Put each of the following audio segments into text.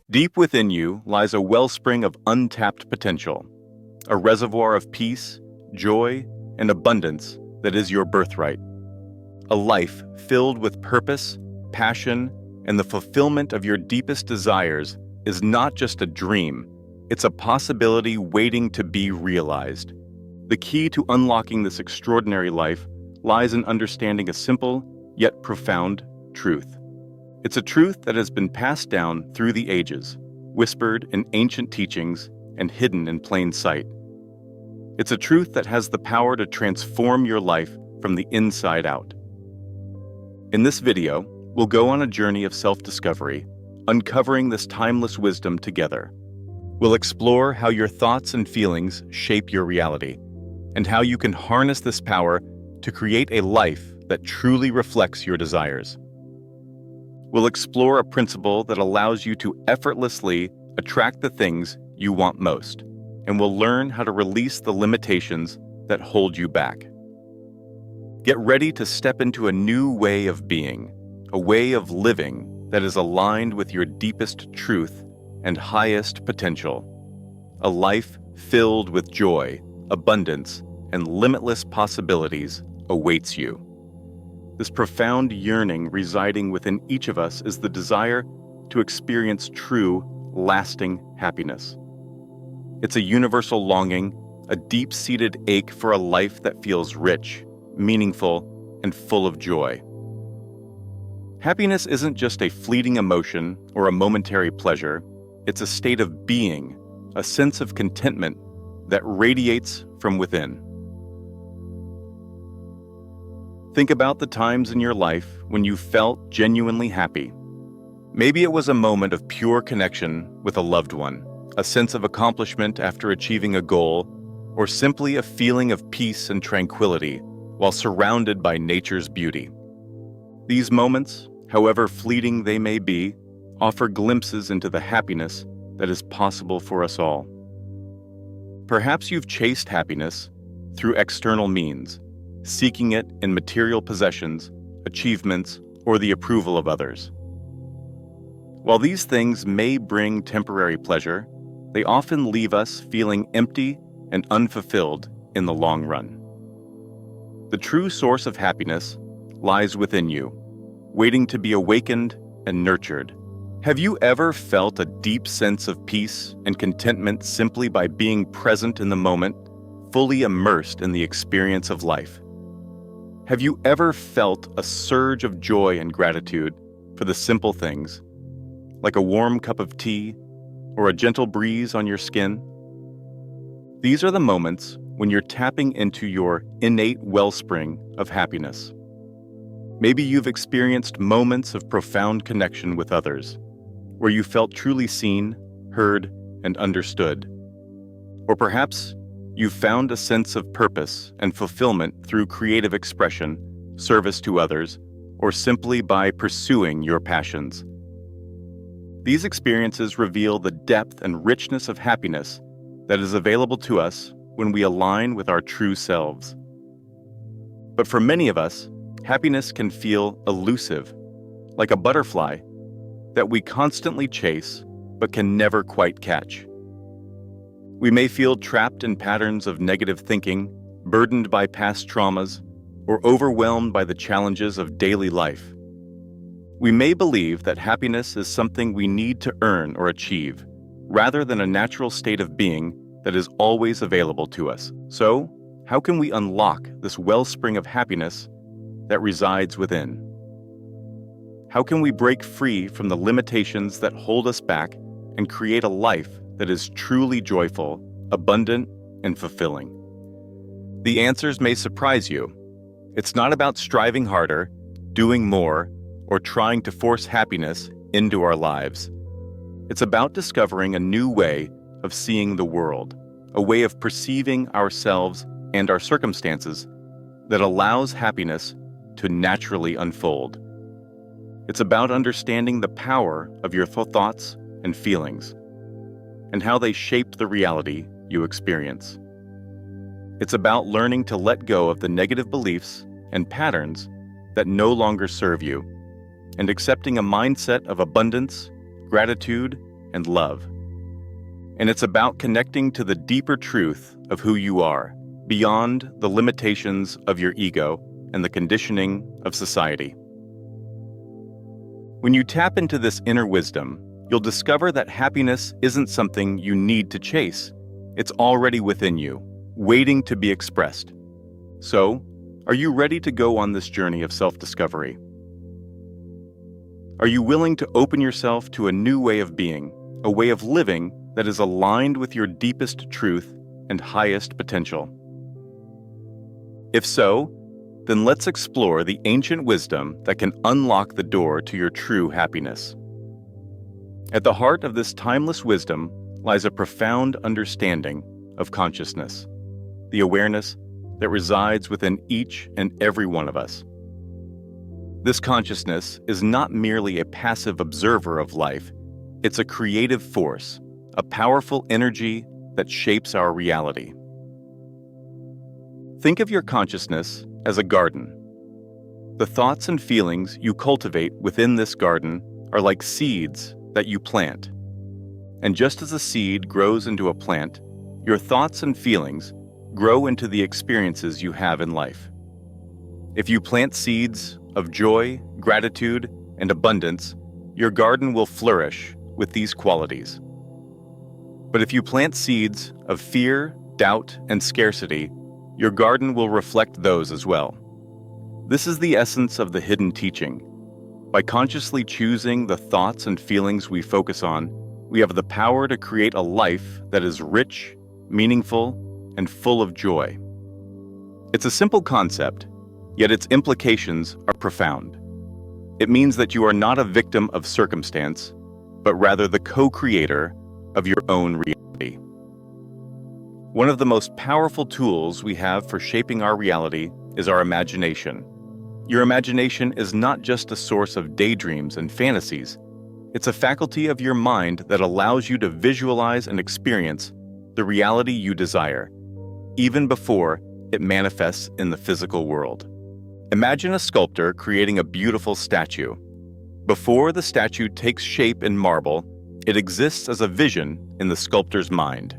Deep within you lies a wellspring of untapped potential, a reservoir of peace, joy, and abundance that is your birthright. A life filled with purpose, passion, and the fulfillment of your deepest desires is not just a dream, it's a possibility waiting to be realized. The key to unlocking this extraordinary life lies in understanding a simple, yet profound, truth. It's a truth that has been passed down through the ages, whispered in ancient teachings and hidden in plain sight. It's a truth that has the power to transform your life from the inside out. In this video, we'll go on a journey of self-discovery, uncovering this timeless wisdom together. We'll explore how your thoughts and feelings shape your reality, and how you can harness this power to create a life that truly reflects your desires. We'll explore a principle that allows you to effortlessly attract the things you want most, and we'll learn how to release the limitations that hold you back. Get ready to step into a new way of being, a way of living that is aligned with your deepest truth and highest potential. A life filled with joy, abundance, and limitless possibilities awaits you. This profound yearning residing within each of us is the desire to experience true, lasting happiness. It's a universal longing, a deep-seated ache for a life that feels rich, meaningful, and full of joy. Happiness isn't just a fleeting emotion or a momentary pleasure, it's a state of being, a sense of contentment that radiates from within. Think about the times in your life when you felt genuinely happy. Maybe it was a moment of pure connection with a loved one, a sense of accomplishment after achieving a goal, or simply a feeling of peace and tranquility while surrounded by nature's beauty. These moments, however fleeting they may be, offer glimpses into the happiness that is possible for us all. Perhaps you've chased happiness through external means, seeking it in material possessions, achievements, or the approval of others. While these things may bring temporary pleasure, they often leave us feeling empty and unfulfilled in the long run. The true source of happiness lies within you, waiting to be awakened and nurtured. Have you ever felt a deep sense of peace and contentment simply by being present in the moment, fully immersed in the experience of life? Have you ever felt a surge of joy and gratitude for the simple things, like a warm cup of tea or a gentle breeze on your skin? These are the moments when you're tapping into your innate wellspring of happiness. Maybe you've experienced moments of profound connection with others, where you felt truly seen, heard, and understood. Or perhaps you've found a sense of purpose and fulfillment through creative expression, service to others, or simply by pursuing your passions. These experiences reveal the depth and richness of happiness that is available to us when we align with our true selves. But for many of us, happiness can feel elusive, like a butterfly that we constantly chase but can never quite catch. We may feel trapped in patterns of negative thinking, burdened by past traumas, or overwhelmed by the challenges of daily life. We may believe that happiness is something we need to earn or achieve, rather than a natural state of being that is always available to us. So, how can we unlock this wellspring of happiness that resides within? How can we break free from the limitations that hold us back and create a life that is truly joyful, abundant, and fulfilling? The answers may surprise you. It's not about striving harder, doing more, or trying to force happiness into our lives. It's about discovering a new way of seeing the world, a way of perceiving ourselves and our circumstances that allows happiness to naturally unfold. It's about understanding the power of your thoughts and feelings, and how they shape the reality you experience. It's about learning to let go of the negative beliefs and patterns that no longer serve you, and accepting a mindset of abundance, gratitude, and love. And it's about connecting to the deeper truth of who you are, beyond the limitations of your ego and the conditioning of society. When you tap into this inner wisdom, you'll discover that happiness isn't something you need to chase. It's already within you, waiting to be expressed. So, are you ready to go on this journey of self-discovery? Are you willing to open yourself to a new way of being, a way of living that is aligned with your deepest truth and highest potential? If so, then let's explore the ancient wisdom that can unlock the door to your true happiness. At the heart of this timeless wisdom lies a profound understanding of consciousness, the awareness that resides within each and every one of us. This consciousness is not merely a passive observer of life, it's a creative force, a powerful energy that shapes our reality. Think of your consciousness as a garden. The thoughts and feelings you cultivate within this garden are like seeds that you plant. And just as a seed grows into a plant, your thoughts and feelings grow into the experiences you have in life. If you plant seeds of joy, gratitude, and abundance, your garden will flourish with these qualities. But if you plant seeds of fear, doubt, and scarcity, your garden will reflect those as well. This is the essence of the hidden teaching. By consciously choosing the thoughts and feelings we focus on, we have the power to create a life that is rich, meaningful, and full of joy. It's a simple concept, yet its implications are profound. It means that you are not a victim of circumstance, but rather the co-creator of your own reality. One of the most powerful tools we have for shaping our reality is our imagination. Your imagination is not just a source of daydreams and fantasies. It's a faculty of your mind that allows you to visualize and experience the reality you desire, even before it manifests in the physical world. Imagine a sculptor creating a beautiful statue. Before the statue takes shape in marble, it exists as a vision in the sculptor's mind.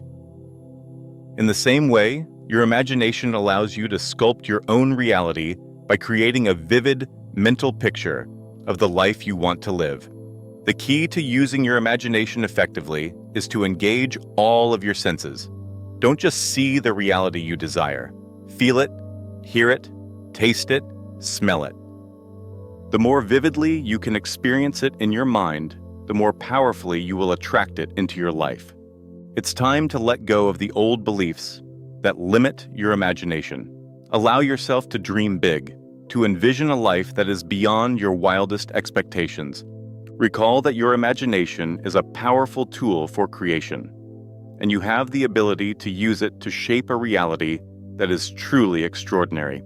In the same way, your imagination allows you to sculpt your own reality by creating a vivid mental picture of the life you want to live. The key to using your imagination effectively is to engage all of your senses. Don't just see the reality you desire. Feel it, hear it, taste it, smell it. The more vividly you can experience it in your mind, the more powerfully you will attract it into your life. It's time to let go of the old beliefs that limit your imagination. Allow yourself to dream big, to envision a life that is beyond your wildest expectations. Recall that your imagination is a powerful tool for creation, and you have the ability to use it to shape a reality that is truly extraordinary.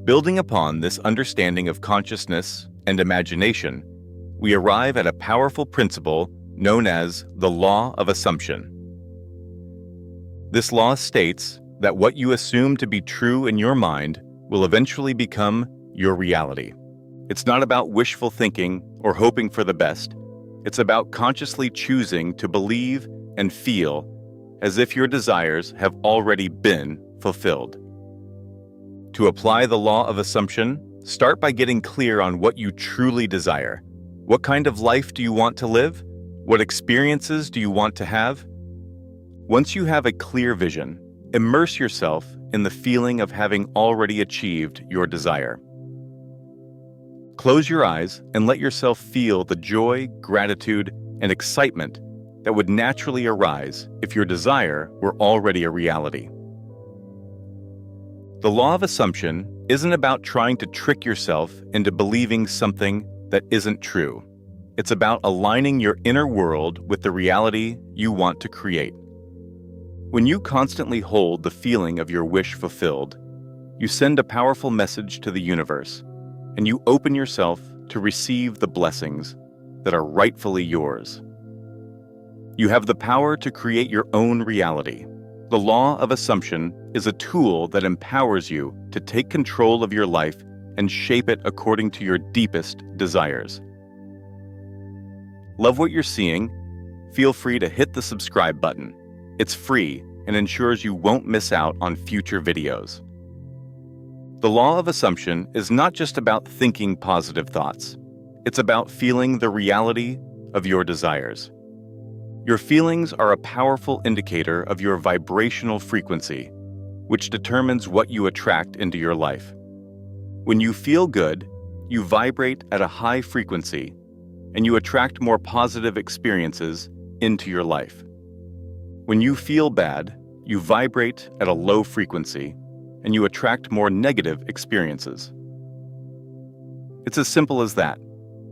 Building upon this understanding of consciousness and imagination, we arrive at a powerful principle known as the law of assumption. This law states that what you assume to be true in your mind will eventually become your reality. It's not about wishful thinking or hoping for the best. It's about consciously choosing to believe and feel as if your desires have already been fulfilled. To apply the law of assumption, start by getting clear on what you truly desire. What kind of life do you want to live? What experiences do you want to have? Once you have a clear vision, immerse yourself in the feeling of having already achieved your desire. Close your eyes and let yourself feel the joy, gratitude, and excitement that would naturally arise if your desire were already a reality. The law of assumption isn't about trying to trick yourself into believing something that isn't true. It's about aligning your inner world with the reality you want to create. When you constantly hold the feeling of your wish fulfilled, you send a powerful message to the universe, and you open yourself to receive the blessings that are rightfully yours. You have the power to create your own reality. The law of assumption is a tool that empowers you to take control of your life and shape it according to your deepest desires. Love what you're seeing feel free to hit the subscribe button. It's free and ensures you won't miss out on future videos. The law of assumption is not just about thinking positive thoughts. It's about feeling the reality of your desires. Your feelings are a powerful indicator of your vibrational frequency, which determines what you attract into your life. When you feel good, you vibrate at a high frequency, and you attract more positive experiences into your life. When you feel bad, you vibrate at a low frequency, and you attract more negative experiences. It's as simple as that.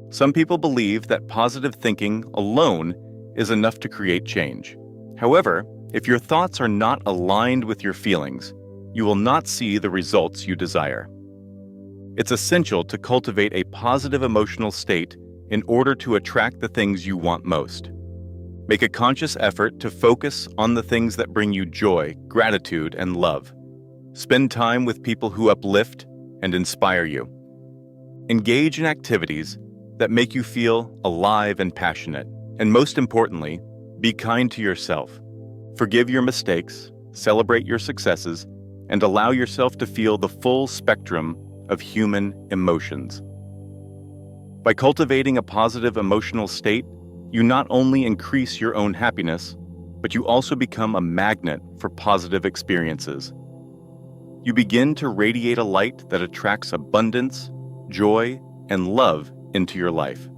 Some people believe that positive thinking alone is enough to create change. However, if your thoughts are not aligned with your feelings, you will not see the results you desire. It's essential to cultivate a positive emotional state in order to attract the things you want most. Make a conscious effort to focus on the things that bring you joy, gratitude, and love. Spend time with people who uplift and inspire you. Engage in activities that make you feel alive and passionate. And most importantly, be kind to yourself. Forgive your mistakes, celebrate your successes, and allow yourself to feel the full spectrum of human emotions. By cultivating a positive emotional state, you not only increase your own happiness, but you also become a magnet for positive experiences. You begin to radiate a light that attracts abundance, joy, and love into your life.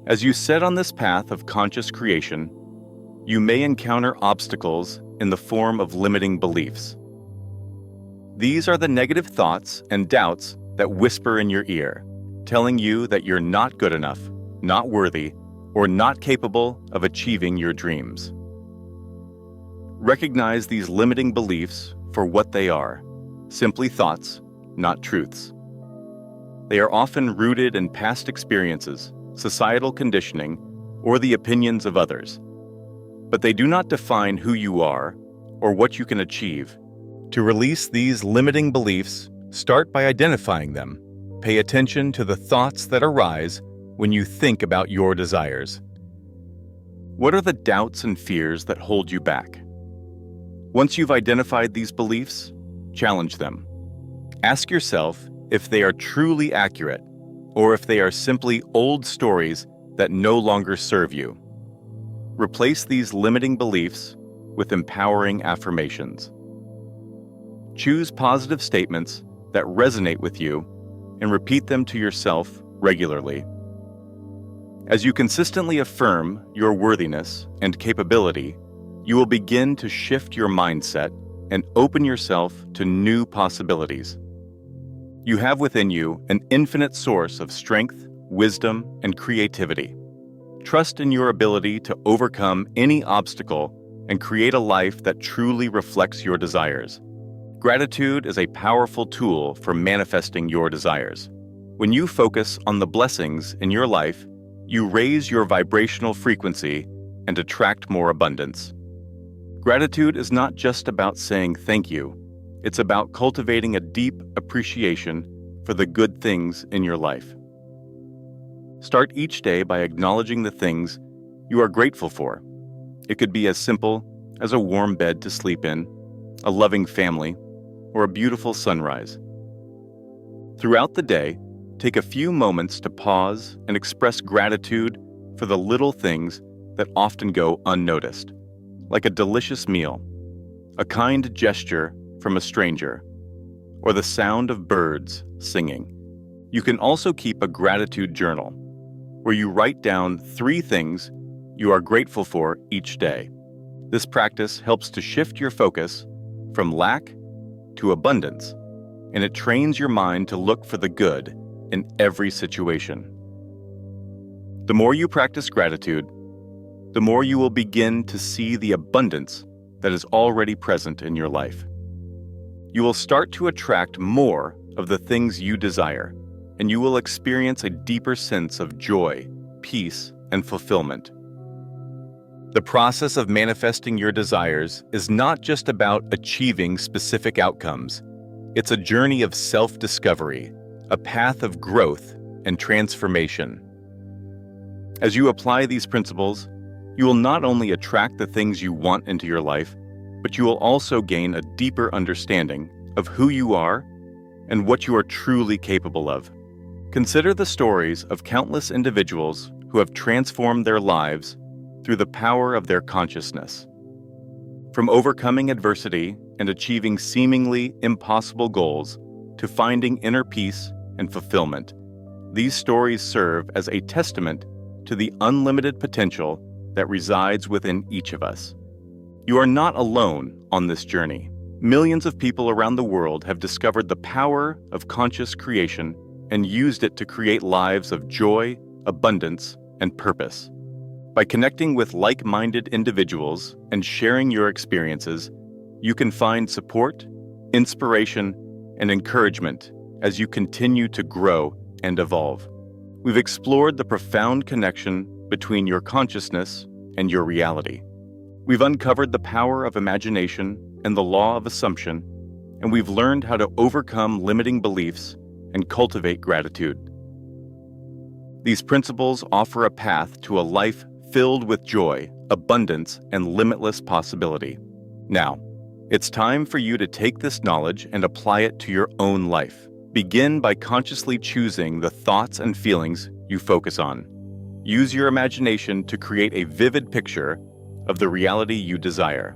As you set on this path of conscious creation, you may encounter obstacles in the form of limiting beliefs. These are the negative thoughts and doubts that whisper in your ear, telling you that you're not good enough, not worthy, or not capable of achieving your dreams. Recognize these limiting beliefs for what they are, simply thoughts, not truths. They are often rooted in past experiences, societal conditioning, or the opinions of others. But they do not define who you are or what you can achieve. To release these limiting beliefs, start by identifying them. Pay attention to the thoughts that arise when you think about your desires. What are the doubts and fears that hold you back? Once you've identified these beliefs, challenge them. Ask yourself if they are truly accurate, or if they are simply old stories that no longer serve you. Replace these limiting beliefs with empowering affirmations. Choose positive statements that resonate with you and repeat them to yourself regularly. As you consistently affirm your worthiness and capability, you will begin to shift your mindset and open yourself to new possibilities. You have within you an infinite source of strength, wisdom, and creativity. Trust in your ability to overcome any obstacle and create a life that truly reflects your desires. Gratitude is a powerful tool for manifesting your desires. When you focus on the blessings in your life, you raise your vibrational frequency and attract more abundance. Gratitude is not just about saying thank you. It's about cultivating a deep appreciation for the good things in your life. Start each day by acknowledging the things you are grateful for. It could be as simple as a warm bed to sleep in, a loving family, or a beautiful sunrise. Throughout the day, take a few moments to pause and express gratitude for the little things that often go unnoticed, like a delicious meal, a kind gesture from a stranger, or the sound of birds singing. You can also keep a gratitude journal, where you write down 3 things you are grateful for each day. This practice helps to shift your focus from lack to abundance, and it trains your mind to look for the good in every situation. The more you practice gratitude, the more you will begin to see the abundance that is already present in your life. You will start to attract more of the things you desire, and you will experience a deeper sense of joy, peace, and fulfillment. The process of manifesting your desires is not just about achieving specific outcomes. It's a journey of self-discovery, a path of growth and transformation. As you apply these principles, You will not only attract the things you want into your life, but you will also gain a deeper understanding of who you are and what you are truly capable of. Consider the stories of countless individuals who have transformed their lives through the power of their consciousness. From overcoming adversity and achieving seemingly impossible goals to finding inner peace and fulfillment, these stories serve as a testament to the unlimited potential that resides within each of us. You are not alone on this journey. Millions of people around the world have discovered the power of conscious creation and used it to create lives of joy, abundance, and purpose. By connecting with like-minded individuals and sharing your experiences, you can find support, inspiration, and encouragement as you continue to grow and evolve. We've explored the profound connection between your consciousness and your reality. We've uncovered the power of imagination and the law of assumption, and we've learned how to overcome limiting beliefs and cultivate gratitude. These principles offer a path to a life filled with joy, abundance, and limitless possibility. Now, it's time for you to take this knowledge and apply it to your own life. Begin by consciously choosing the thoughts and feelings you focus on. Use your imagination to create a vivid picture of the reality you desire.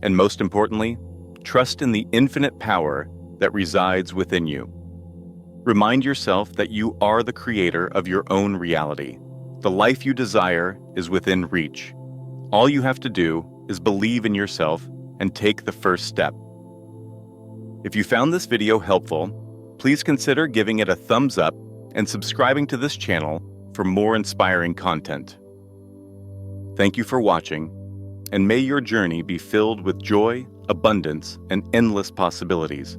And most importantly, trust in the infinite power that resides within you. Remind yourself that you are the creator of your own reality. The life you desire is within reach. All you have to do is believe in yourself and take the first step. If you found this video helpful, please consider giving it a thumbs up and subscribing to this channel for more inspiring content. Thank you for watching, and may your journey be filled with joy, abundance, and endless possibilities.